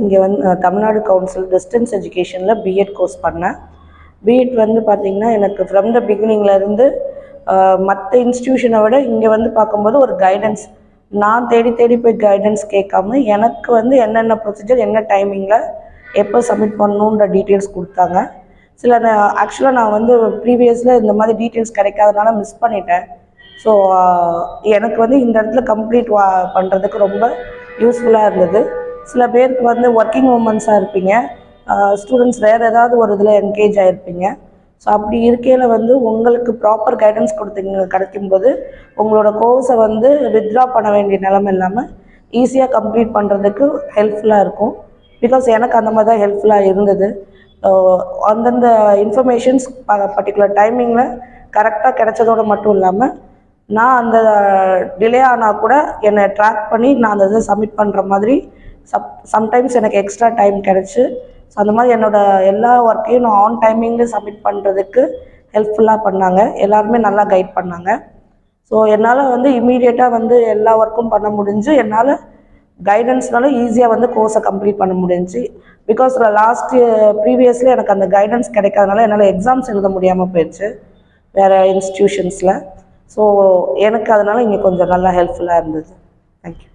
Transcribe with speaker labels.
Speaker 1: இங்கே வந்து Tamil Nadu council distance எஜுகேஷனில் பிஎட் கோர்ஸ் பண்ணேன். பிஎட் வந்து பார்த்திங்கன்னா எனக்கு ஃப்ரம் த பிகினிங்லேருந்து மற்ற இன்ஸ்டியூஷனை விட இங்கே வந்து பார்க்கும்போது ஒரு கைடன்ஸ், நான் தேடி தேடி போய் கைடன்ஸ் கேட்காம எனக்கு வந்து என்னென்ன ப்ரொசீஜர், என்ன டைமிங்கில் எப்போ சப்மிட் பண்ணணுன்ற டீட்டெயில்ஸ் கொடுத்தாங்க. ஆக்சுவலாக நான் வந்து ப்ரீவியஸில் இந்த மாதிரி டீட்டெயில்ஸ் கிடைக்காதனால மிஸ் பண்ணிட்டேன். ஸோ எனக்கு வந்து இந்த இடத்துல கம்ப்ளீட் பண்ணுறதுக்கு ரொம்ப யூஸ்ஃபுல்லாக இருந்தது. சில பேருக்கு வந்து ஒர்க்கிங் உமன்ஸாக இருப்பீங்க, ஸ்டூடெண்ட்ஸ் வேறு ஏதாவது ஒரு இதில் என்கேஜ் ஆகிருப்பீங்க. ஸோ அப்படி இருக்கையில் வந்து உங்களுக்கு ப்ராப்பர் கைடன்ஸ் கிடைக்கும்போது உங்களோட கோர்ஸை வந்து வித்ட்ரா பண்ண வேண்டிய நிலைமை இல்லாமல் ஈஸியாக கம்ப்ளீட் பண்ணுறதுக்கு ஹெல்ப்ஃபுல்லாக இருக்கும். பிகாஸ் எனக்கு அந்த மாதிரி தான் ஹெல்ப்ஃபுல்லாக இருந்தது. அந்தந்த இன்ஃபர்மேஷன்ஸ் பர்டிகுலர் டைமிங்கில் கரெக்டாக கிடைச்சதோடு மட்டும் இல்லாமல் நான் அந்த டிலே ஆனால் கூட என்னை ட்ராக் பண்ணி நான் அந்த இதை சப்மிட் பண்ணுற மாதிரி சம்டைம்ஸ் எனக்கு எக்ஸ்ட்ரா டைம் கிடச்சி. ஸோ அந்த மாதிரி என்னோடய எல்லா ஒர்க்கையும் நான் ஆன் டைமிங்கில் சப்மிட் பண்ணுறதுக்கு ஹெல்ப்ஃபுல்லாக பண்ணாங்க. எல்லாருமே நல்லா கைட் பண்ணாங்க. ஸோ என்னால் வந்து இம்மீடியட்டாக வந்து எல்லா ஒர்க்கும் பண்ண முடிஞ்சு, என்னால் கைடன்ஸ்னால ஈஸியாக வந்து கோர்ஸை கம்ப்ளீட் பண்ண முடிஞ்சு. பிகாஸ் ப்ரீவியஸில் எனக்கு அந்த கைடன்ஸ் கிடைக்காதனால என்னால் எக்ஸாம்ஸ் எழுத முடியாமல் போயிடுச்சு வேறு இன்ஸ்டிடியூஷன்ஸில். ஸோ எனக்கு அதனால் இங்கே கொஞ்சம் நல்லா ஹெல்ப்ஃபுல்லாக இருந்தது. தேங்க்யூ.